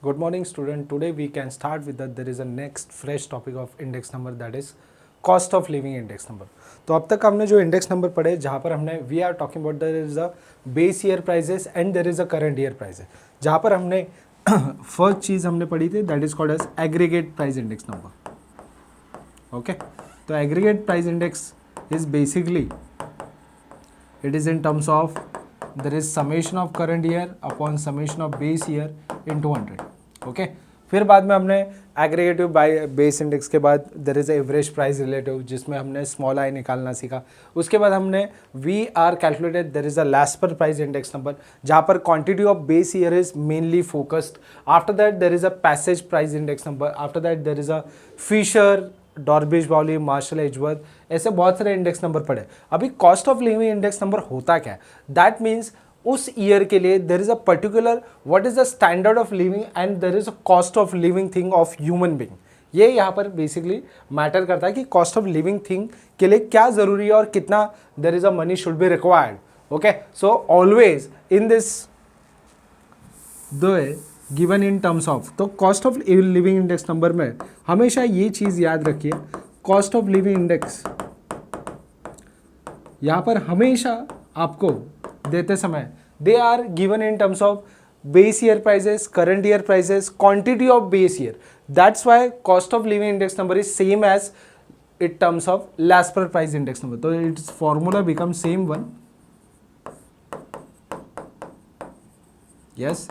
Good morning, student. Today we can start with that. There is a next fresh topic of index number, that is cost of living index number. तो अब तक हमने जो index number पढ़े, जहाँ पर हमने we are talking about there is a base year prices and there is a current year prices, जहाँ पर हमने फर्स्ट चीज़ हमने पढ़ी थी that is called as aggregate price index number. Okay, तो aggregate price index is basically it is in terms of there is summation of current year upon summation of base year into 100. okay, फिर बाद में हमने aggregative by base index के बाद there is average price relative, जिसमें हमने small I निकालना सीखा. उसके बाद हमने we are calculated there is a Laspeyres price index number, जहाँ पर quantity of base year is mainly focused. After that there is a Paasche price index number. After that there is a Fisher, Dorbish Bowley, Marshall, Edgeworth, ऐसे बहुत सारे index number पड़े. अभी cost of living index number होता क्या है? That means उस year के लिए देर is a particular what is the standard of living and there is a cost of living thing of human being. ये यहाँ पर बेसिकली मैटर करता है कि कॉस्ट ऑफ लिविंग थिंग के लिए क्या जरूरी है और कितना देर is a money should be required. Okay, so always in this दो गिवन इन टर्म्स ऑफ, तो cost of living index number में हमेशा ये चीज़ याद रखिए, कॉस्ट ऑफ लिविंग इंडेक्स यहाँ पर हमेशा आपको देते समय they are given in terms of base year prices, current year prices, quantity of base year. That's why cost of living index number is same as it terms of Laspeyres price index number. तो it's formula become same one. Yes,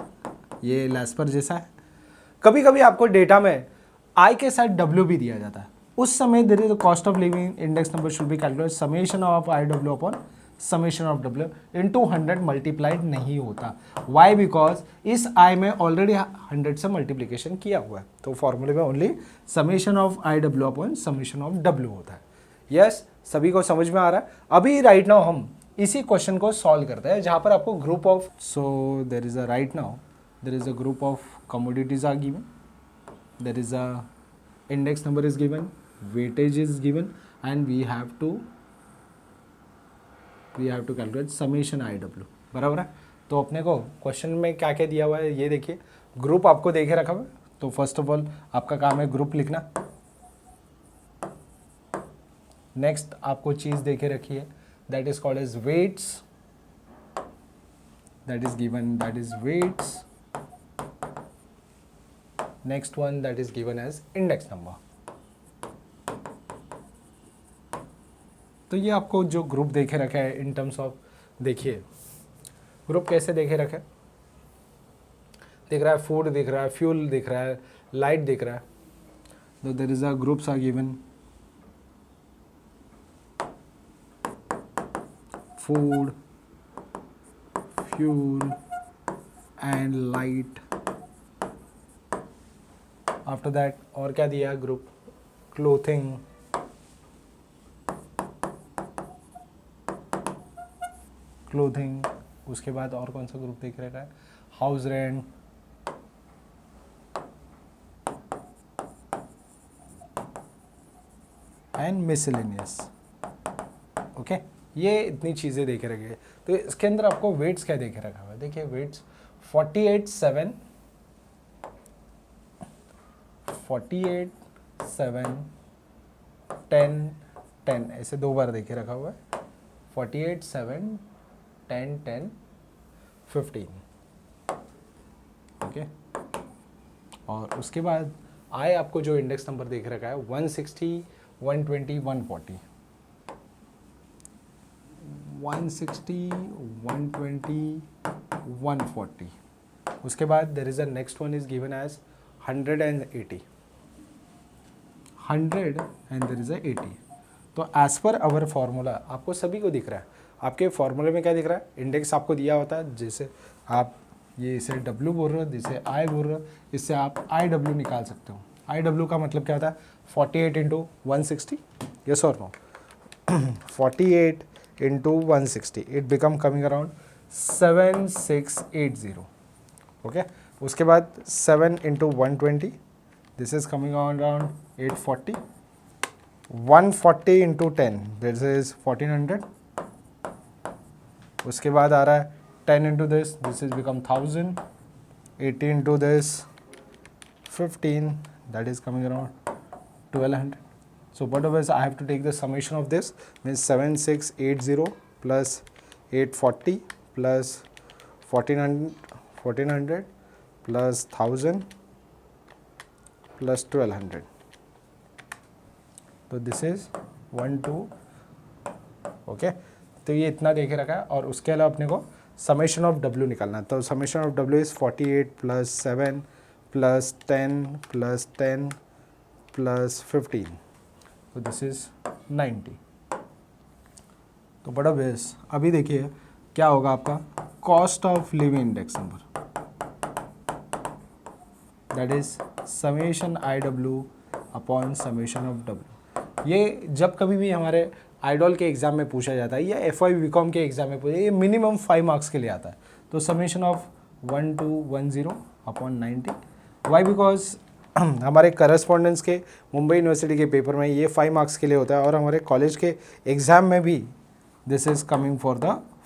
ये Laspeyres जैसा है. कभी कभी आपको data में आई के साथ डब्ल्यू भी दिया जाता है, उस समय there is cost of living index number should be calculate summation of I W upon summation of W into 100 multiplied नहीं होता. व्हाई? बिकॉज इस आई में ऑलरेडी 100 से मल्टीप्लीकेशन किया हुआ है, तो फॉर्मूले में only summation of I W upon summation of W होता है. यस, सभी को समझ में आ रहा है? अभी राइट नाउ हम इसी क्वेश्चन को सॉल्व करते हैं, जहां पर आपको group of, so there is a right now there is a group of commodities are given, there is a index number is given, weightage is given, and we have to calculate summation IW. बराबर है? तो अपने को question में क्या क्या दिया हुआ है ये देखिए. ग्रुप आपको देखे रखा हुआ है, तो फर्स्ट ऑफ ऑल आपका काम है ग्रुप लिखना. नेक्स्ट आपको चीज देखे रखी है that is called as weights, that is given, that is weights. Next one that is given as index number. तो ये आपको जो ग्रुप देखे रखा है इन टर्म्स ऑफ, देखिए ग्रुप कैसे देखे रखे, दिख रहा है फूड, दिख रहा है फ्यूल, दिख रहा है लाइट, दिख रहा है. तो there is a groups are given food, fuel and light. After that और क्या दिया है ग्रुप? क्लोथिंग, उसके बाद और कौन सा ग्रुप देख रखा है? House rent, and miscellaneous. Okay, ये इतनी चीज़ें देखे रखे हैं. तो इसके अंदर आपको वेट्स क्या देखे रखा हुआ है? देखिए वेट्स 48, 7, 10, 10 ऐसे दो बार देखे रखा हुआ है. 48, 7, 10, 10, 15. ओके, और उसके बाद आए आपको जो इंडेक्स नंबर देख रखा है 160, 120, 140. 160, 120, 140. उसके बाद there is a next one is given as 180. 100 and there is a 80. तो एज पर आवर फॉर्मूला आपको सभी को दिख रहा है. आपके फॉर्मूले में क्या दिख रहा है? इंडेक्स आपको दिया होता है, जैसे आप ये इसे W बोल रहे हो, जिसे I बोल रहे हो, इससे आप IW निकाल सकते हो. IW का मतलब क्या होता है? 48 इंटू 160. यस और no? 48 into 160 it become coming around 7680. Okay, उसके बाद 7 into 120 this is coming on around 840. 140 into 10 this is 1400. उसके बाद आ रहा है 10 into this is become 1000. 80 into this 15, that is coming around 1200. So whatever is, I have to take the summation of this, means 7680 plus 840 plus 1400 plus 1000 plus 1200. तो this is 1 2, okay. तो ये इतना देखे रखा है, और उसके अलावा अपने को समेशन ऑफ W निकालना है. तो summation of W is 48 plus 7 plus 10 plus 10 plus 15. तो दिस इज 90. तो बड़ा बेस. अभी देखिए क्या होगा आपका cost of living index number, that is summation IW upon summation of W. ये जब कभी भी हमारे आइडॉल के एग्जाम में पूछा जाता है या FY BCom के एग्जाम में पूछा, ये मिनिमम 5 मार्क्स के लिए आता है. तो summation of 1210 upon 90. Why? Because हमारे करस्पॉन्डेंस के मुंबई यूनिवर्सिटी के पेपर में ये 5 मार्क्स के लिए होता है, और हमारे कॉलेज के एग्जाम में भी this is coming for the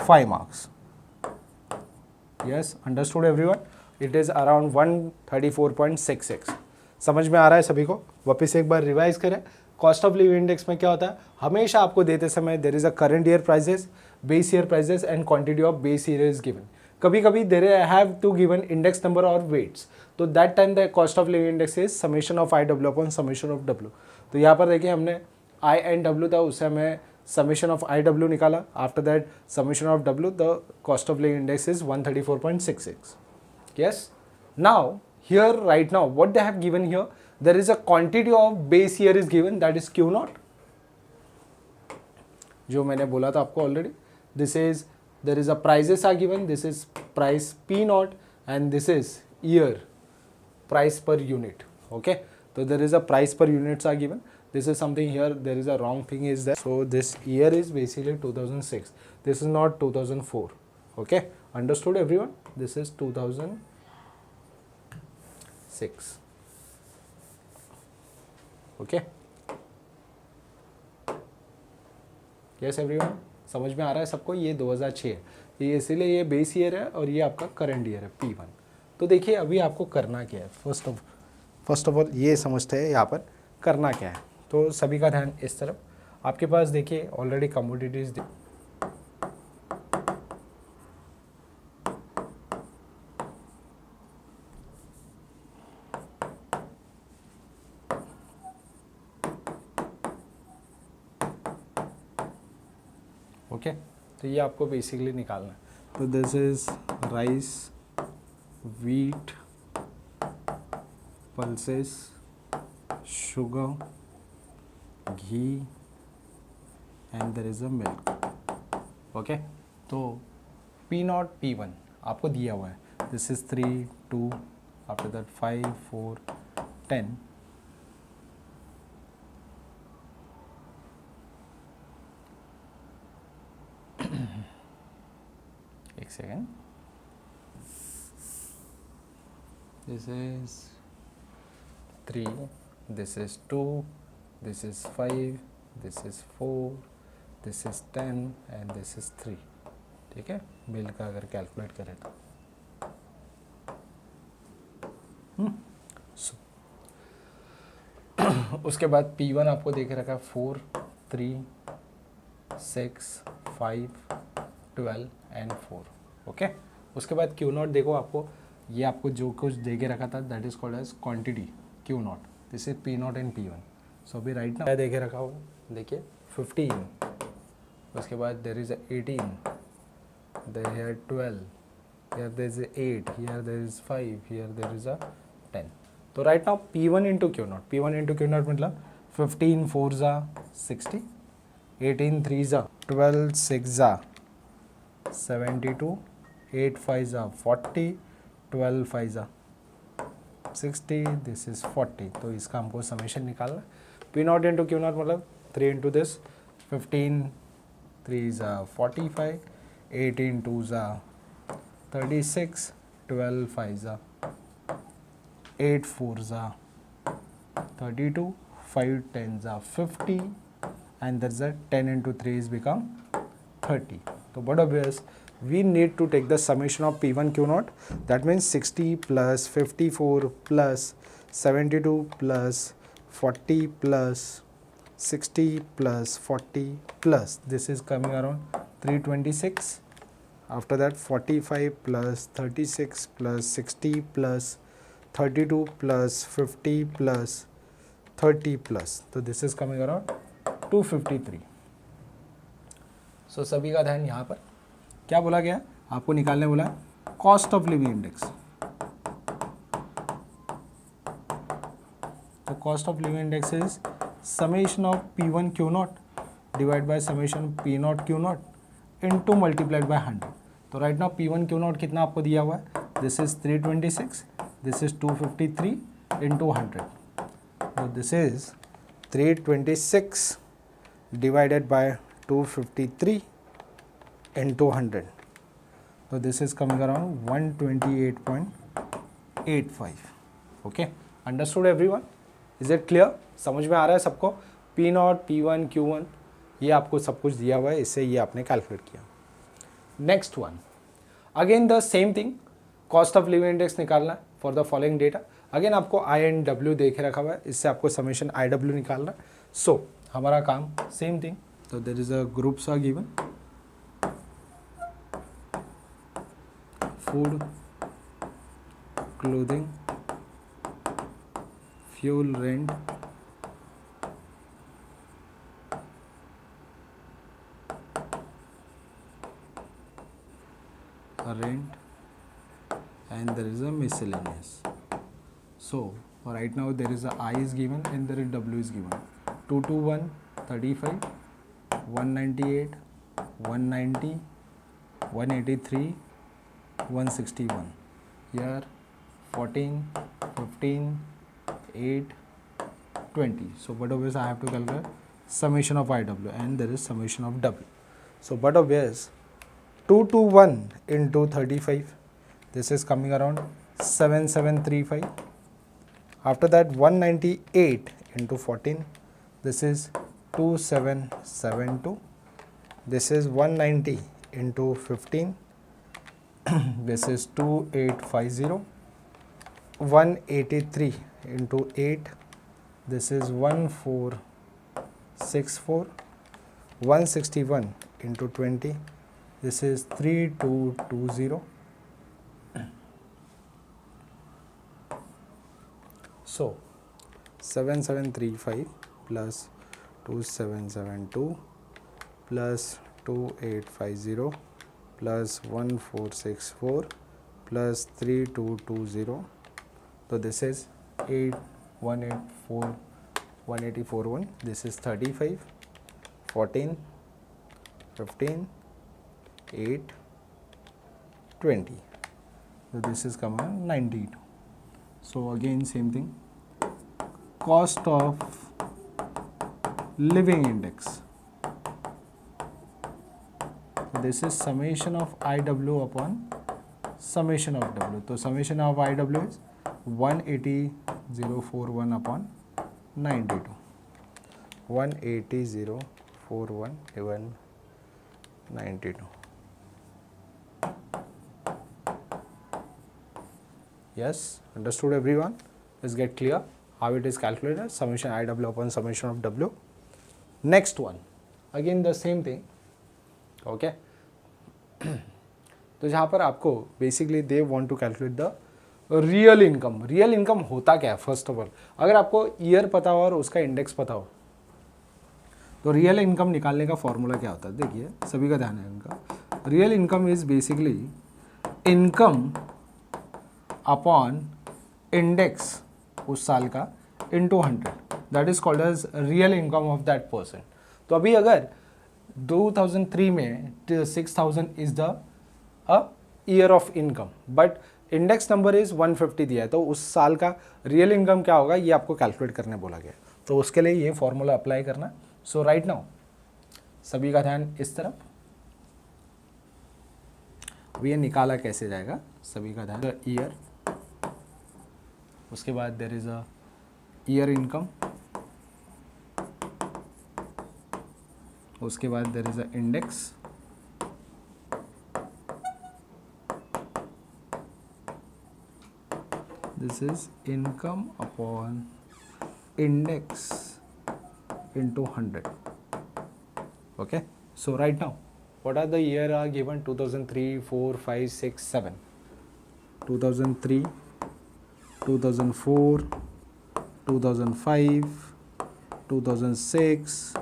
5 marks. Yes, understood everyone. It is around 134.66. समझ में आ रहा है सभी को? वापस एक बार रिवाइज करें. कॉस्ट ऑफ लिविंग इंडेक्स में क्या होता है, हमेशा आपको देते समय there is a current year prices, base year prices and quantity of base year is given. कभी कभी there have to given index number और वेट्स, तो that time the cost of living index is summation of IW upon summation of W. तो यहाँ पर देखिए हमने I and W था, उससे हमें समेशन ऑफ IW निकाला. After that summation of W, the cost of living index is 134.66. Yes. Now here right now what they have given here, there is a quantity of base year is given, that is Q naught, जो मैंने बोला था आपको already. This is, there is a prices are given, this is price P naught and this is year price per unit. Okay, so there is a price per units are given. This is something here, there is a wrong thing is there. So this year is basically 2006, this is not 2004. Okay, understood everyone? This is 2006. Okay, yes everyone, समझ में आ रहा है सबको? ये 2006 है, ये इसीलिए ये बेस ईयर है और ये आपका करंट ईयर है P1. तो देखिए अभी आपको करना क्या है, फर्स्ट ऑफ ऑल ये समझते हैं यहाँ पर करना क्या है. तो सभी का ध्यान इस तरफ. आपके पास देखिए ऑलरेडी कमोडिटीज ओके. तो ये आपको बेसिकली निकालना है. तो this is rice, wheat, pulses, sugar, ghee and there is a milk. Okay, तो P naught P1 आपको दिया हुआ है. This is 3 2 after that 5 4 10. एक second. This is 3, this is 2, this is 5, this is 4, this is 10 and this is 3. ठीक है, bill का अगर कैलकुलेट करें तो उसके बाद P1 आपको देखे रखा 4 3 6 5 12 एंड 4. ओके, उसके बाद Q नॉट देखो, आपको ये आपको जो कुछ दे के रखा था that is called as quantity Q naught. This is P naught and P1. So अभी राइट ना दे के रखा हुआ, देखिए 15, उसके बाद there is 18, there here 12, here there is 8, here there is 5, here there is 10. तो right now P1 into Q naught, P1 into Q naught मतलब 15 4 जा 60, 18 3 जा 12 6 जा 72, 8 5 जा 40, 12 5 जा 60, दिस इज 40. तो इसका हमको समेशन निकालना. P not into Q naught मतलब 3 इंटू दिस, 15 3 जा 45, 18 2 जा 36, 12 5 जा 8 4 जा 32, 5 10 जा 50 and there's a 10 into 3 is become 30. So what obvious, we need to take the summation of P1 Q naught, that means 60 plus 54 plus 72 plus 40 plus 60 plus 40 plus this is coming around 326. After that 45 plus 36 plus 60 plus 32 plus 50 plus 30 plus, तो this is coming around 253. सो सभी का ध्यान यहाँ पर क्या बोला गया, आपको निकालने बोला कॉस्ट ऑफ लिविंग इंडेक्स. तो cost of living index is summation of P1 Q0 divide by summation P0 Q0 into multiplied by 100. तो राइट नाउ P1 Q0 कितना आपको दिया हुआ है, this is 326, this is 253 into 100. तो this is 326 divided by 253 into 100. So this is coming around 128.85. Okay, understood everyone? Is it clear? समझ में आ रहा है सबको? P0, P1, Q1 ये आपको सब कुछ दिया हुआ है, इससे ये आपने कैलकुलेट किया. Next one, again the same thing, cost of living index निकालना है for the following data. Again आपको आई एंड डब्ल्यू देखे रखा हुआ है, इससे आपको समेशन आई डब्ल्यू निकालना है. सो हमारा काम सेम थिंग. तो there is a groups are given, food, clothing, fuel, rent, and there is a miscellaneous. So right now there is a I is given and there is W is given. 221, 35, 198, 190, 183, 161. Here 14, 15, 8, 20. So but obvious I have to calculate summation of IW and there is summation of W. So but obvious 221 into 35, this is coming around 7735. After that 198 into 14, this is 2772. This is 190 into 15. This is 2850. 183 into 8, this is 1464. 161 into 20, this is 3220. So 7735 plus 2772 plus 2850 plus 1464 plus 3220. So this is 184.1. This is 35, 14, 15, 8, 20. So this is coming on 92. So again same thing. Cost of living index. This is summation of IW upon summation of W. So summation of IW is 180,041 upon 92. 180,041 even 92. Yes, understood everyone? Let's get clear how it is calculated. Summation IW upon summation of W. Next one, again the same thing. Okay. तो जहाँ पर आपको basically they want to calculate the real income. Real income होता क्या है first of all, अगर आपको year पता हो और उसका इंडेक्स पता हो तो रियल इनकम निकालने का फॉर्मूला क्या होता है. देखिए सभी का ध्यान है इनका. Real income is basically income upon index उस साल का into 100. That is called as real income of that person. तो अभी अगर 2003 में 6000 is the year of income but index number is 150 दिया है, तो उस साल का रियल इनकम क्या होगा ये आपको कैलकुलेट करने बोला गया. तो उसके लिए ये फॉर्मूला अप्लाई करना. सो राइट नाउ सभी का ध्यान इस तरफ. अब ये निकाला कैसे जाएगा, सभी का ध्यान. ईयर, उसके बाद there is a year income, उसके बाद there is a index, this is income upon index into 100. Okay, so right now what are the year are given? 2003, 4, 5, 6, 7. 2003, 2004, 2005, 2006,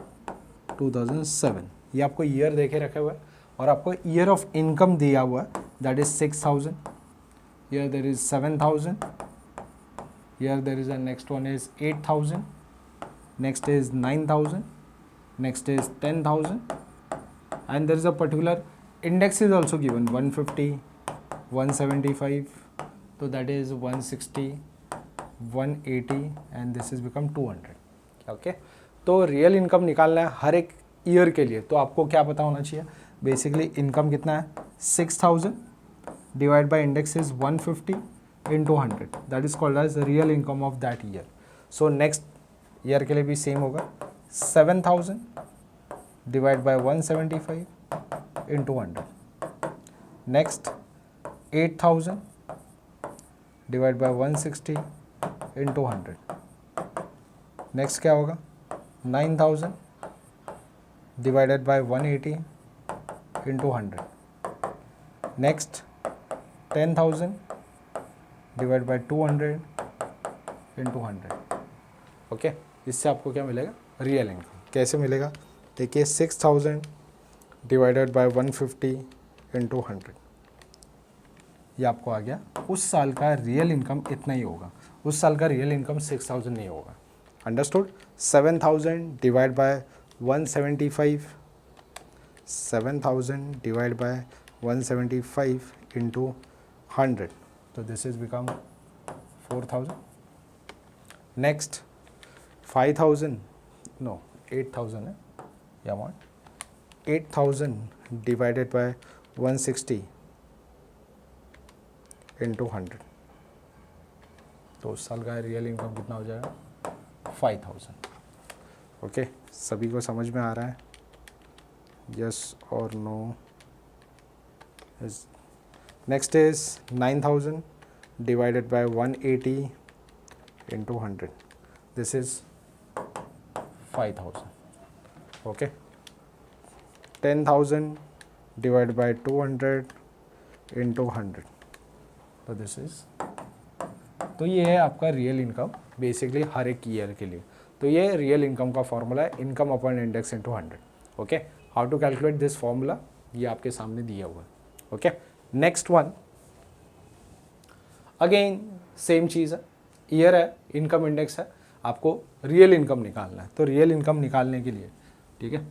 2007. ये आपको ईयर देखे रखे हुए है और आपको ईयर ऑफ इनकम दिया हुआ है, that is 6000. Here there is 7000. Here there is a next one is 8000. Next is 9000. Next is 10,000. And there is a particular index is also given 150, 175. So that is 160, 180 and this is become 200. Okay. तो real income निकालना है हर एक year के लिए, तो आपको क्या पता होना चाहिए? बेसिकली इनकम कितना है? 6000 divided by index is 150 into 100. That is called as the real income of that year. So next year के लिए भी सेम होगा, 7000 divided by 175 into 100. Next 8000 divided by 160 into 100. Next क्या होगा? 9000 divided by 180 into 100. Next 10,000 divided by 200 into 100. Okay, इससे आपको क्या मिलेगा? Real income. कैसे मिलेगा? देखिए 6000 डिवाइडेड बाय 150 इंटू 100, ये आपको आ गया. उस साल का रियल इनकम इतना ही होगा, उस साल का रियल इनकम 6000 नहीं होगा. Understood? 7000 divide by 175, 7000 divide by 175 into 100. So this is become 4000. Next 5000, no 8000 है ये amount. 8000 divided by 160 into 100. तो उस साल का रियल इनकम कितना हो जाएगा? 5000. ओके, सभी को समझ में आ रहा है? यस और no? Next is 9000 divided by 180 into 100. This is 5000. Okay. 10,000 divided by 200 into 100. So this is, तो ये है आपका रियल इनकम बेसिकली हर एक ईयर के लिए. तो ये रियल इनकम का फॉर्मूला है, income upon index into 100. Okay, how to calculate this formula, ये आपके सामने दिया हुआ है. Okay, next one again same चीज़ है, ईयर है, इनकम इंडेक्स है, आपको रियल इनकम निकालना है. तो रियल इनकम निकालने के लिए, ठीक है,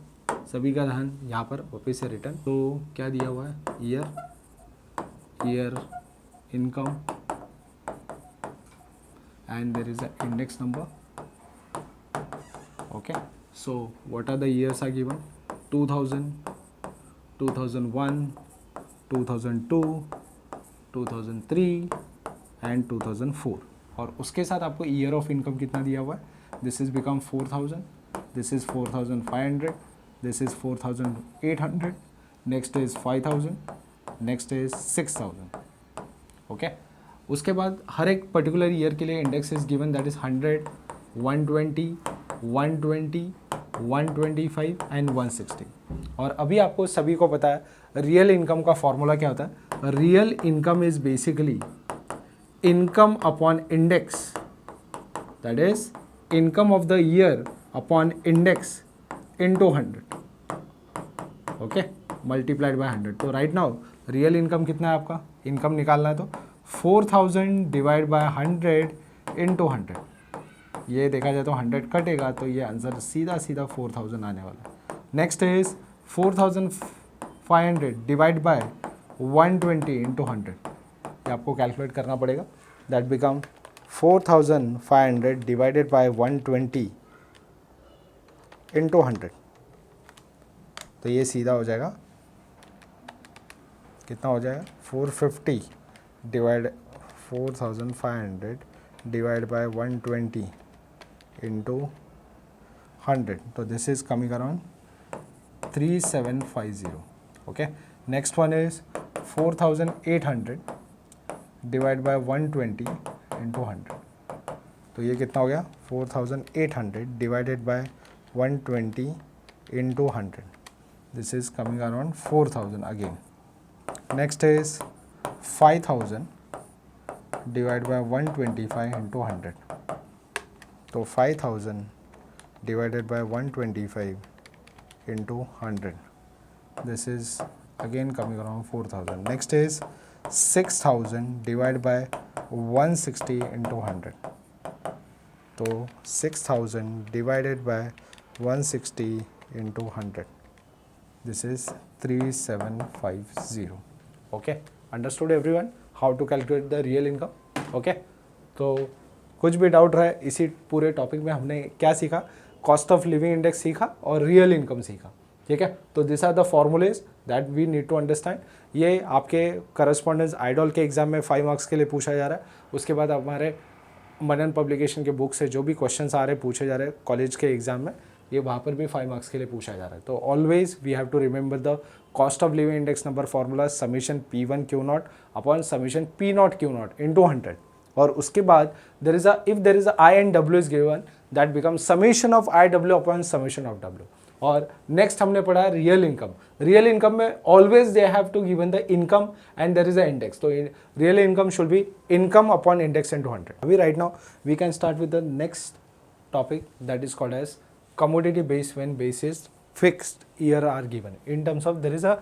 सभी का ध्यान यहाँ पर वापस से रिटर्न. तो क्या दिया हुआ है? Year income and there is an index number. Okay, so what are the years are given? 2000, 2001, 2002, 2003 and 2004. और उसके साथ आपको ईयर ऑफ इनकम कितना दिया हुआ है? This is become 4000, this is 4500, this is 4800, next is 5000, next is 6000. Okay, उसके बाद हर एक पर्टिकुलर ईयर के लिए index is given, that is 100, 120, 120, 125 and 160. और अभी आपको सभी को पता है रियल इनकम का फॉर्मूला क्या होता है. Real income is basically income upon index, that is income of the year upon index into 100. Okay, multiplied by 100. तो राइट नाउ रियल इनकम कितना है आपका? इनकम निकालना है तो 4000 डिवाइड बाय 100 इंटू 100. ये देखा जाए तो 100 कटेगा, तो ये आंसर सीधा सीधा 4000 आने वाला है. Next is 4500 divide by 120 into 100. ये आपको कैलकुलेट करना पड़ेगा. That become 4500 divided by 120 into 100. तो ये सीधा हो जाएगा, कितना हो जाएगा? 450 डिवाइड 4500 डिवाइड बाय 120 इंटू 100. तो this is coming around 3750. Okay, next one is 4800 divide by 120 into 100, तो ये कितना हो गया 4800 divided by 120 into 100, this is coming around 4000 again. Next is 5000 divide by 125 into 100, तो 5000 divided by 125 into 100, this is again coming around 4000. Next is 6000 divided by 160 into 100, so 6000 divided by 160 into 100, this is 3750. Okay, understood everyone how to calculate the real income? Okay, तो कुछ भी doubt रहा है इसी पूरे topic में हमने क्या सीखा, कॉस्ट ऑफ लिविंग इंडेक्स सीखा और रियल इनकम सीखा. ठीक है, तो this are the formulas that we need to understand. ये आपके करस्पॉन्डेंस आइडॉल के एग्जाम में 5 मार्क्स के लिए पूछा जा रहा है. उसके बाद हमारे मनन पब्लिकेशन के बुक से जो भी क्वेश्चंस आ रहे हैं पूछे जा रहे हैं कॉलेज के एग्जाम में, ये वहाँ पर भी 5 मार्क्स के लिए पूछा जा रहा है. तो always we have to remember the cost of living index number formula summation P1 Q0 upon summation P0 Q0 into 100. और उसके बाद if there is I and W is given that become summation of I W upon summation of W. और next हमने पढ़ा real income. Real income में always they have to given the income and there is a index. तो real income should be income upon index into 100. अभी right now we can start with the next topic that is called as commodity base when base is fixed year are given in terms of there is a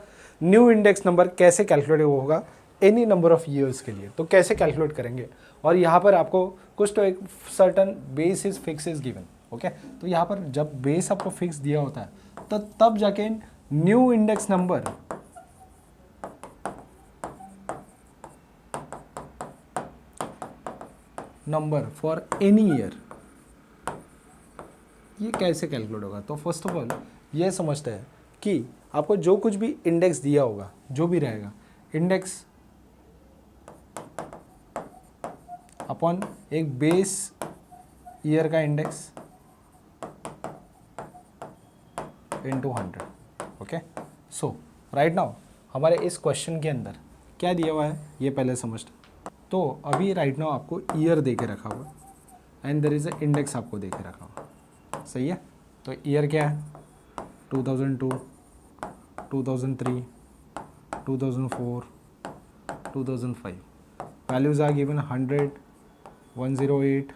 new index number. कैसे calculate होगा any number of years के लिए, तो कैसे calculate करेंगे. और यहाँ पर आपको कुछ तो एक certain base is fix is given. Okay, तो यहाँ पर जब बेस आपको फिक्स दिया होता है तो तब जाके new index number for any year ये कैसे कैलकुलेट होगा. तो फर्स्ट ऑफ ऑल ये समझते हैं कि आपको जो कुछ भी इंडेक्स दिया होगा, जो भी रहेगा इंडेक्स अपॉन एक बेस ईयर का index into 100. Okay, so right now हमारे इस क्वेश्चन के अंदर क्या दिया हुआ है ये पहले समझते. तो अभी राइट नाउ आपको ईयर दे के रखा हुआ and there is a index आपको दे के रखा हुआ. सही है, तो ईयर क्या है 2002, 2003, 2004, 2005. वैल्यूज़ आर गिवन 100, 108,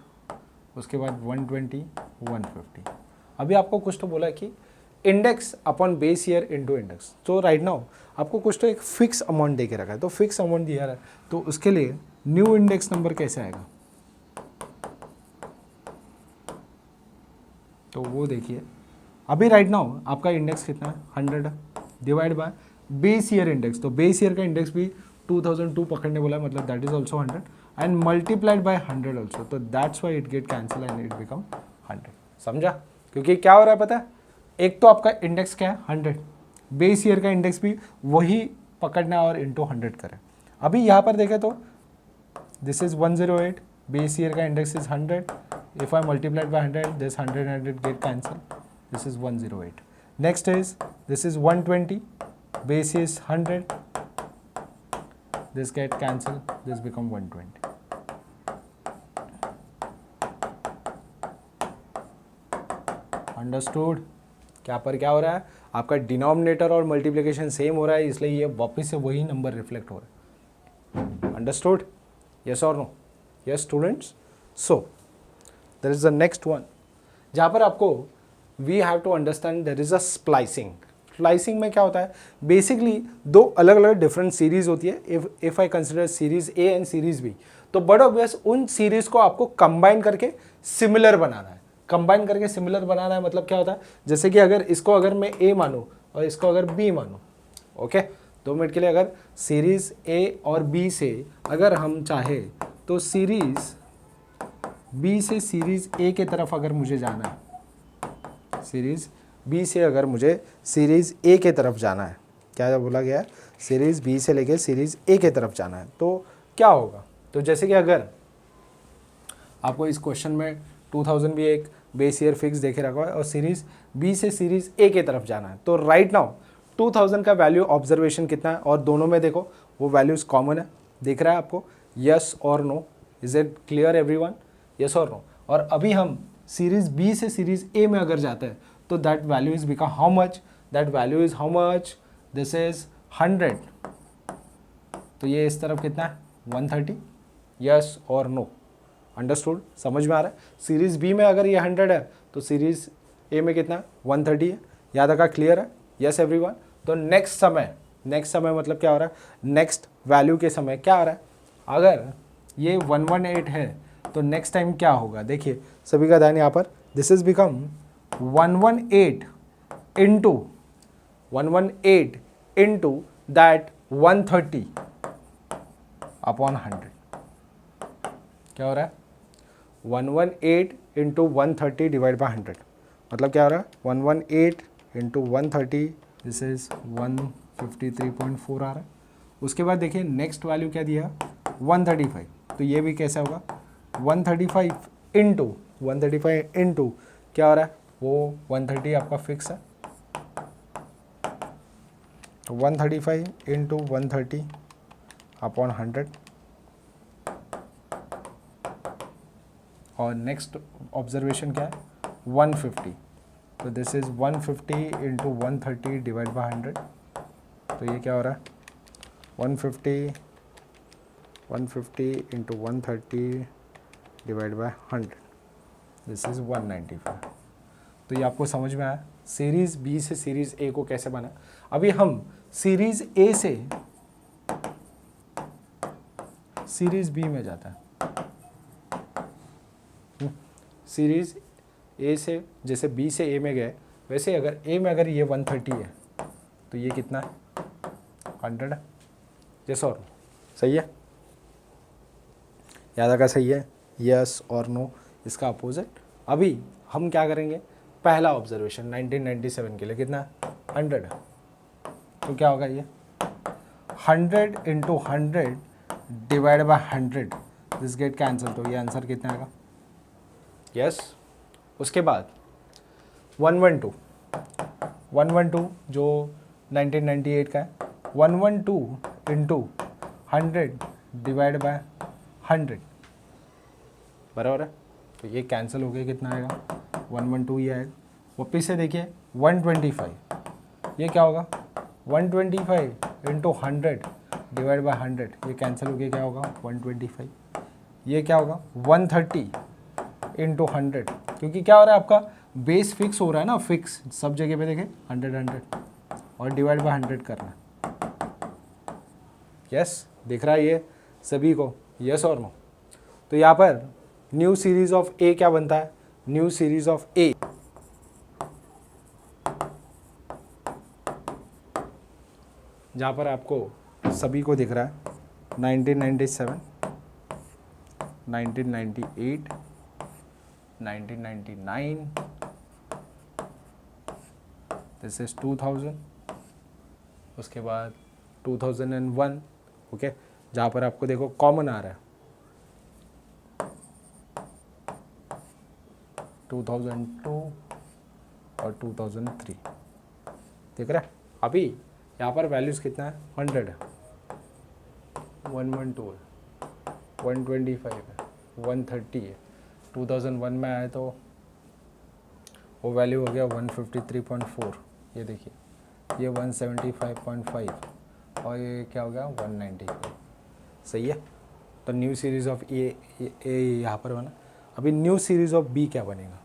उसके बाद 120, 150. अभी आपको कुछ तो बोला कि index upon base year into index. तो राइट नाउ आपको कुछ तो एक फिक्स अमाउंट दे के रखा है. तो फिक्स अमाउंट दिया है तो उसके लिए न्यू इंडेक्स नंबर कैसे आएगा, तो वो देखिए. अभी राइट नाउ आपका इंडेक्स कितना है 100 divide by base year index. तो बेस ईयर का इंडेक्स भी 2002 पकड़ने बोला है, मतलब that is also 100 and multiplied by 100 also. तो that's why it get cancel and it become 100. समझा, क्योंकि क्या हो रहा है पता है, एक तो आपका इंडेक्स क्या है 100, बेस ईयर का इंडेक्स भी वही पकड़ना और इंटू 100 करें. अभी यहाँ पर देखें तो दिस इज 108, बेस ईयर का index is 100. If I multiply it by 100, this 100 and 100 get cancelled. This is 108. Next is, this is 120. Base is 100. This get cancelled. This become 120. Understood? क्या पर क्या हो रहा है, आपका डिनोमिनेटर और मल्टीप्लिकेशन सेम हो रहा है, इसलिए ये वापस से वही नंबर रिफ्लेक्ट हो रहा है. अंडरस्टूड? यस और no? Yes students. So there is the next one जहाँ पर आपको we have to understand there is a splicing. Splicing में क्या होता है, बेसिकली दो अलग अलग डिफरेंट सीरीज होती है. If I consider series A and series B, तो बड़ा ऑब्वियस उन सीरीज को आपको कंबाइन करके सिमिलर बनाना है. कंबाइन करके सिमिलर बनाना है मतलब क्या होता है, जैसे कि अगर मैं ए मानूँ और इसको अगर बी मानूँ. ओके, 2 मिनट के लिए अगर सीरीज ए और बी से अगर हम चाहे तो सीरीज बी से सीरीज ए के तरफ अगर मुझे जाना है, सीरीज बी से अगर मुझे सीरीज ए के तरफ जाना है, क्या बोला गया है, सीरीज बी से लेके सीरीज ए के तरफ जाना है, तो क्या होगा. तो जैसे कि अगर आपको इस क्वेश्चन में 2000 भी एक बेस ईयर फिक्स देखे रखा है और सीरीज बी से सीरीज ए के तरफ जाना है, तो राइट नाउ 2000 का वैल्यू ऑब्जर्वेशन कितना है और दोनों में देखो वो वैल्यूज कॉमन है. दिख रहा है आपको, यस और no. Is it clear everyone? Yes और नो? और अभी हम सीरीज बी से सीरीज ए में अगर जाते हैं तो that value is become how much? That value is how much? This is 100. तो ये इस तरफ कितना है? 130. यस और नो? अंडरस्टूड? समझ में आ रहा है? सीरीज बी में अगर ये 100 है तो सीरीज ए में कितना है? 130 है. याद रखा? क्लियर है? Yes everyone? तो नेक्स्ट समय मतलब क्या हो रहा है? नेक्स्ट वैल्यू के समय क्या हो रहा है? अगर ये 118 है तो नेक्स्ट टाइम क्या होगा? देखिए सभी का ध्यान यहाँ पर. This is become 118 into that 130 upon 100. क्या हो रहा है? 118 इंटू 130 डिवाइड बाई 100. मतलब क्या हो रहा है? 118 इंटू 130, दिस इज 153.4 आ रहा है. उसके बाद देखिए नेक्स्ट वैल्यू क्या दिया? 135. तो ये भी कैसा होगा? 135 इंटू क्या हो रहा है? वो 130 आपका फिक्स है. 135 इंटू 130 अपॉन 100. और नेक्स्ट ऑब्जर्वेशन क्या है? 150. तो this is 150 into 130 divide by 100. तो ये क्या हो रहा है? 150 into 130 divide by 100. This is 195. तो ये आपको समझ में आया सीरीज बी से सीरीज ए को कैसे बना. अभी हम सीरीज ए से सीरीज बी में जाता है. सीरीज ए से जैसे बी से ए में गए, वैसे अगर ए में अगर ये 130 है तो ये कितना है? 100 है. यस और सही है? याद रखा? सही है? यस और नो? इसका अपोजिट. अभी हम क्या करेंगे? पहला ऑब्जर्वेशन 1997 के लिए कितना है? 100 है. तो क्या होगा? ये 100 into 100 divide by 100, this get cancel. तो ये आंसर कितना आएगा? यस. उसके बाद 112 जो 1998 का है. 112 इंटू 100 डिवाइड बाय 100 बराबर है. तो ये कैंसिल हो गया. कितना आएगा? 112 ये आएगा. वापिस से देखिए 125. ये क्या होगा? 125 इंटू 100 डिवाइड बाई 100. ये कैंसिल हो गया. क्या होगा? 125. ये क्या होगा? 130 इंटू 100. क्योंकि क्या हो रहा है? आपका बेस फिक्स हो रहा है ना. फिक्स सब जगह पे देखें 100 और डिवाइड बाई 100 करना. यस दिख रहा है ये सभी को? यस और नो? तो यहाँ पर न्यू सीरीज ऑफ ए क्या बनता है? न्यू सीरीज ऑफ ए जहाँ पर आपको सभी को दिख रहा है 1997, 1998, 1999, दिस इज 2000. उसके बाद 2001. ओके. जहाँ पर आपको देखो कॉमन आ रहा है 2002 और 2003. देख रहा है? अभी यहाँ पर वैल्यूज़ कितना है? 100 है, 112 है, 125 है, 130 है. 2001 में आए तो वो वैल्यू हो गया 153.4. ये देखिए ये 175.5 और ये क्या हो गया? 195. सही है? तो न्यू सीरीज ऑफ ए यहाँ पर बना. अभी न्यू सीरीज ऑफ बी क्या बनेगा?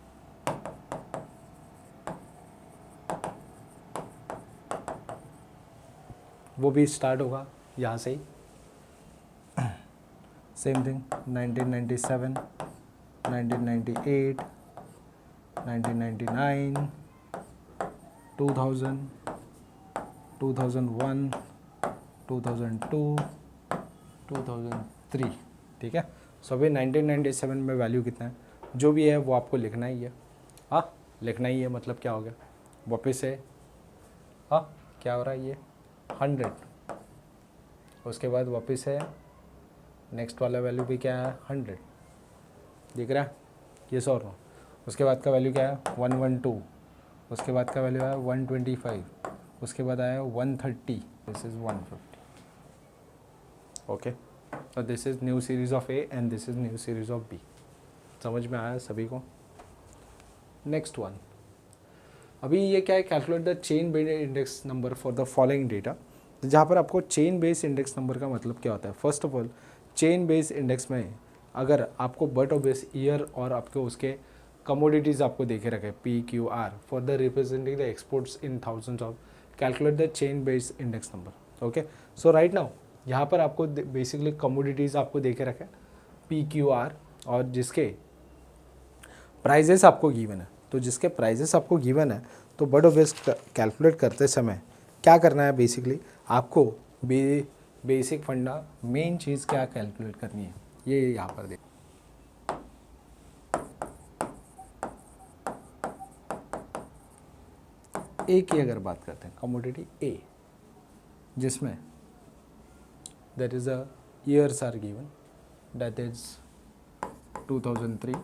वो भी स्टार्ट होगा यहाँ से ही. Same thing 1997, 1998, 1999, 2000, 2001, 2002, 2003. ठीक है. सो अभी 1997 में वैल्यू कितना है? जो भी है वो आपको लिखना ही है. हाँ लिखना ही है. मतलब क्या हो गया? वापस से हाँ क्या हो रहा है? ये 100. उसके बाद वापस है नेक्स्ट वाला वैल्यू भी क्या है? 100. दिख रहा है? ये सौ नो. उसके बाद का वैल्यू क्या है? 112. उसके बाद का वैल्यू है 125. उसके बाद आया 130. This is 150. ओके. और this is new series of A and this is new series of B. समझ में आया सभी को? नेक्स्ट वन, अभी ये क्या है, calculate the chain based index number for the following data. जहाँ पर आपको चेन बेस्ड इंडेक्स नंबर का मतलब क्या होता है, first of all chain based index में अगर आपको बट ऑफ बेस ईयर और आपके उसके कमोडिटीज़ आपको देखे रखे PQR for the representing the exports in thousands of, calculate the chain based index number. Okay, so right now यहाँ पर आपको बेसिकली कमोडिटीज़ आपको देखे रखे PQR और जिसके प्राइजेस आपको गिवन है। तो जिसके प्राइजेस आपको गिवन है तो बट ऑफ बेस कैलकुलेट करते समय क्या करना है, बेसिकली आपको बेसिक फंडा मेन चीज़ क्या कैलकुलेट करनी है, ये यहाँ पर देख। ए की अगर बात करते हैं, कमोडिटी ए, जिसमें that is a years are given, that is 2003,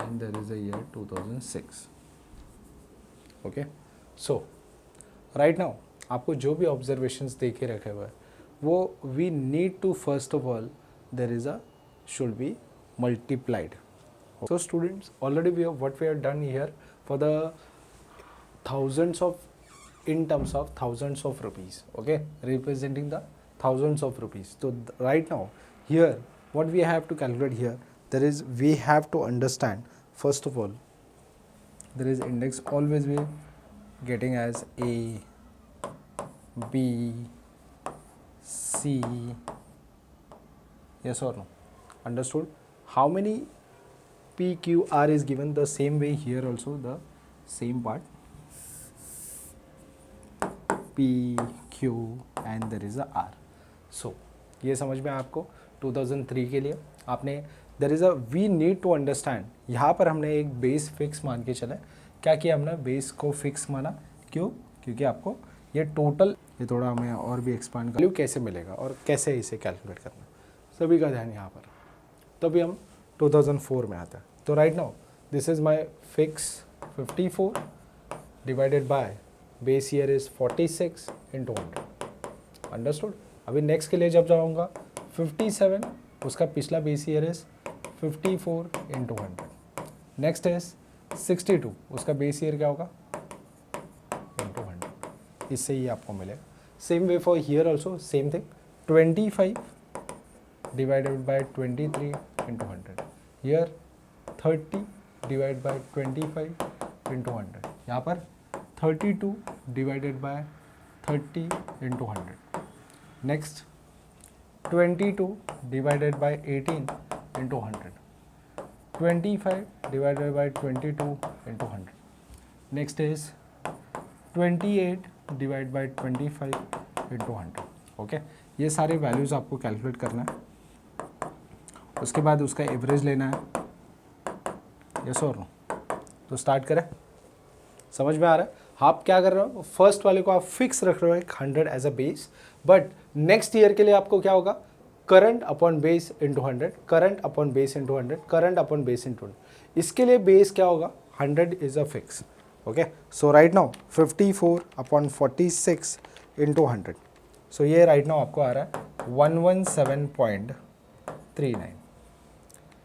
and there is a year 2006. okay, so right now आपको जो भी ऑब्जर्वेशंस देखे रखे हुए हैं वो we need to first of all there is a should be multiplied. So students, already what we have done here for the thousands of, in terms of thousands of rupees, okay, representing the thousands of rupees. So right now here what we have to calculate here, there is we have to understand first of all there is index always be getting as A, B, C, yes or no, understood? How many PQR is given, the same way here also the same part PQ and there is a R. So ये समझ में आपको 2003 के लिए आपने there is a we need to understand, यहाँ पर हमने एक बेस फिक्स मान के चले. क्या किया हमने, बेस को फिक्स माना. क्यों? क्योंकि आपको ये टोटल, ये थोड़ा हमें और भी एक्सपांड वैल्यू कैसे मिलेगा और कैसे इसे कैलकुलेट करना, सभी का ध्यान यहाँ पर. तभी हम 2004 में आता है. तो right now this is my fix 54 divided by base year is 46 into 100. Understood? अभी नेक्स्ट के लिए जब जाऊँगा 57, उसका पिछला base year is 54 into 100. Next is 62, उसका बेस ईयर क्या होगा इंटू 100. इससे ही आपको मिलेगा. Same way for here also same thing, 25 divided by 23 into 100. Here 30 divided by 25 into 100. यहाँ पर 32 divided by 30 into 100. Next 22 divided by 18 into 100. 25 divided by 22 into 100. Next is 28 divided by 25 into 100. Okay, ये सारे values आपको calculate करना है. उसके बाद उसका एवरेज लेना है. यस और नो? तो स्टार्ट करें. समझ में आ रहा है? आप क्या कर रहे हो, फर्स्ट वाले को आप फिक्स रख रहे हो 100 as a base, but next year के लिए आपको क्या होगा, current upon base into 100, current upon base into 100, current upon base into 100. इसके लिए बेस क्या होगा, 100 is a fix. Okay, so right now 54 upon 46 into 100. So ये राइट नाउ आपको आ रहा है 117.39.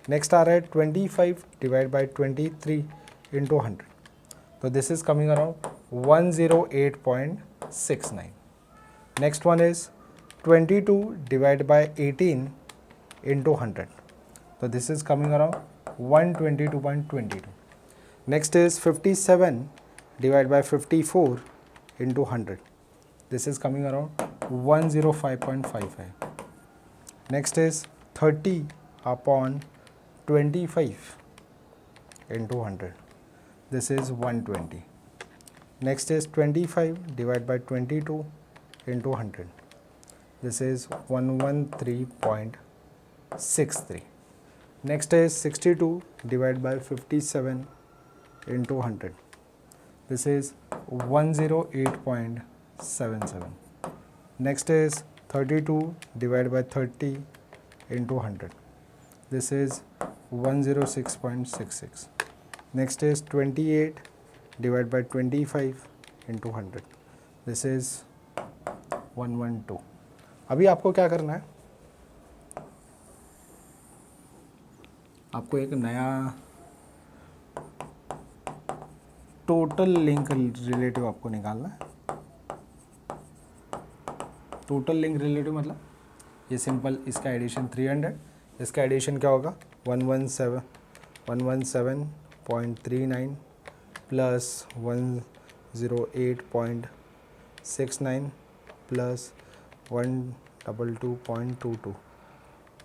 नेक्स्ट आ रहा है 25 डिवाइड बाई 23 इंटू 100. तो this is coming around 108.69. Next one is 22 divide by 18 into 100. तो this is coming around 122.22. Next is 57 divide by 54 into 100. This is coming around 105.55. Next is 30 upon 25 into 100. This is 120. Next is 25 divided by 22 into 100. This is 113.63. Next is 62 divided by 57 into 100. This is 108.77. Next is 32 divided by 30 into 100. This is 106.66. next is 28 divided by 25 into 100, this is 112. अभी आपको क्या करना है, आपको एक नया total link relative आपको निकालना है. टोटल लिंक रिलेटिव मतलब ये सिंपल, इसका एडिशन 300, इसका एडिशन क्या होगा 117.39 प्लस 108.69 प्लस 122.22,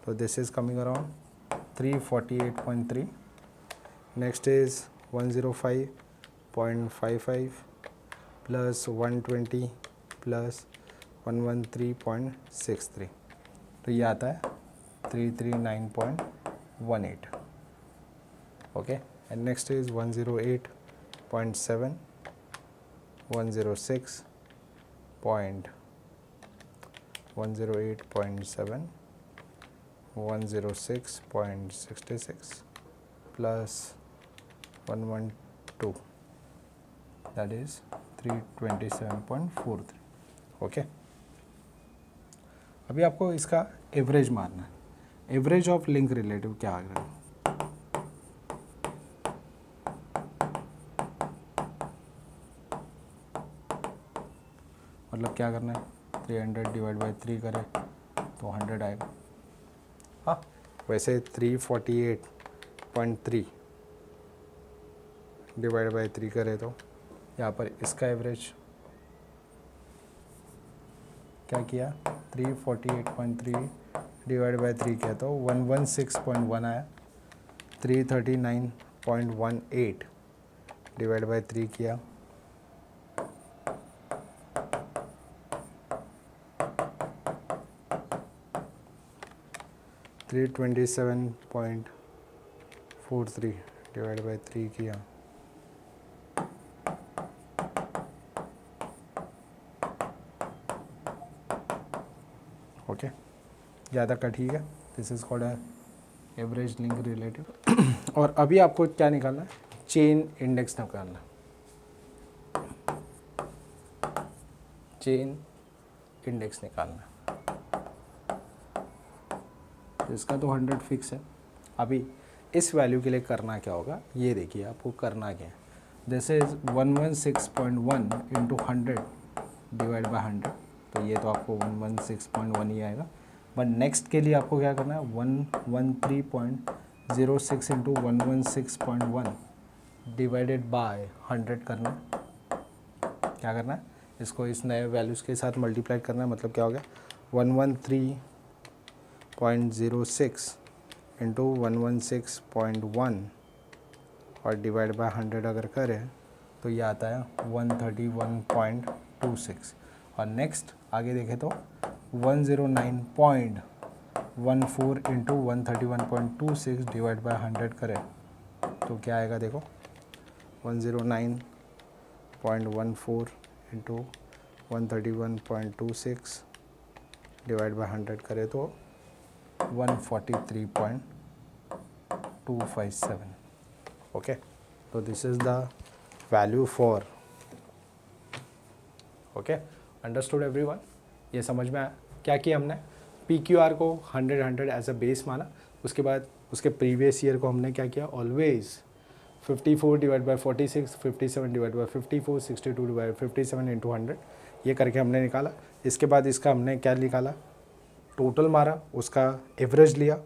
तो this is coming around 348.3. Next is 105.55 plus 120 plus 113.63, तो ये आता है 339.18. Okay, and next is 108.7, 106.108.7, 106.66 plus 112, that is 327.43. Okay, अभी आपको इसका एवरेज मारना है. एवरेज ऑफ लिंक रिलेटिव क्या आ गया, मतलब क्या करना है, 300 डिवाइड बाई 3 करें तो 100 आएगा. हाँ, वैसे 348.3 डिवाइड बाई 3 करें तो यहाँ पर इसका एवरेज क्या किया, 348.3 डिवाइड बाई 3 किया तो 116.1 आया. 339.18 डिवाइड बाई 3 किया 327.43 डिवाइड बाई 3 किया ओके, ज़्यादा का ठीक है. This is called average link relative. और अभी आपको क्या निकालना है, चेन इंडेक्स निकालना है. चेन इंडेक्स निकालना है. तो इसका तो 100 फिक्स है. अभी इस वैल्यू के लिए करना क्या होगा, ये देखिए आपको करना क्या है. This is 116.1 into 100 divide by 100, तो ये तो आपको 116.1 ही आएगा. बट नेक्स्ट के लिए आपको क्या करना है, 113.06 इंटू 116.1 डिवाइडेड बाय 100 करना है. क्या करना है, इसको इस नए वैल्यूज़ के साथ मल्टीप्लाई करना है. मतलब क्या हो गया, 113.06 इंटू 116.1 और डिवाइड बाय 100 अगर करें तो ये आता है 131.26. और नेक्स्ट आगे देखें तो 109.14 इंटू 131.26 डिवाइड बाय 100 करें तो क्या आएगा, देखो 109.14 इंटू 131.26 डिवाइड बाय 100 करें तो 143.257. ओके, तो this is the value for. Okay, understood everyone. ये समझ में आया क्या किया हमने, PQR को 100 एज अ बेस माना. उसके बाद उसके प्रीवियस ईयर को हमने क्या किया, always 54 divide by 46, 57 divide by 54, 62 divide 57 into 100, ये करके हमने निकाला. इसके बाद इसका हमने क्या निकाला, टोटल मारा, उसका एवरेज लिया.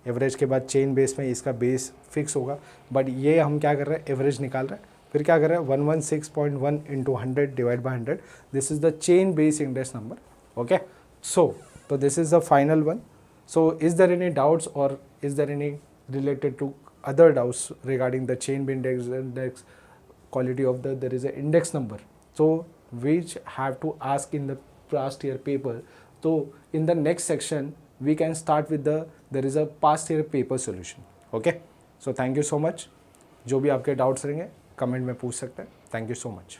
एवरेज के बाद चेन बेस में इसका बेस फिक्स होगा, बट ये हम क्या कर रहे हैं, एवरेज निकाल रहे हैं. फिर क्या कर रहे हैं, 116.1 into 100 divide by 100, this is the chain base index number. Okay, so तो this is the final one. So is there any doubts और is there any related to other doubts regarding the chain index quality of there is a index number, so which have to ask in the past year paper. So in the next section we can start with there is a past year paper solution. Okay, so thank you so much. जो भी आपके doubts रहेंगे comment में पूछ सकते हैं. Thank you so much.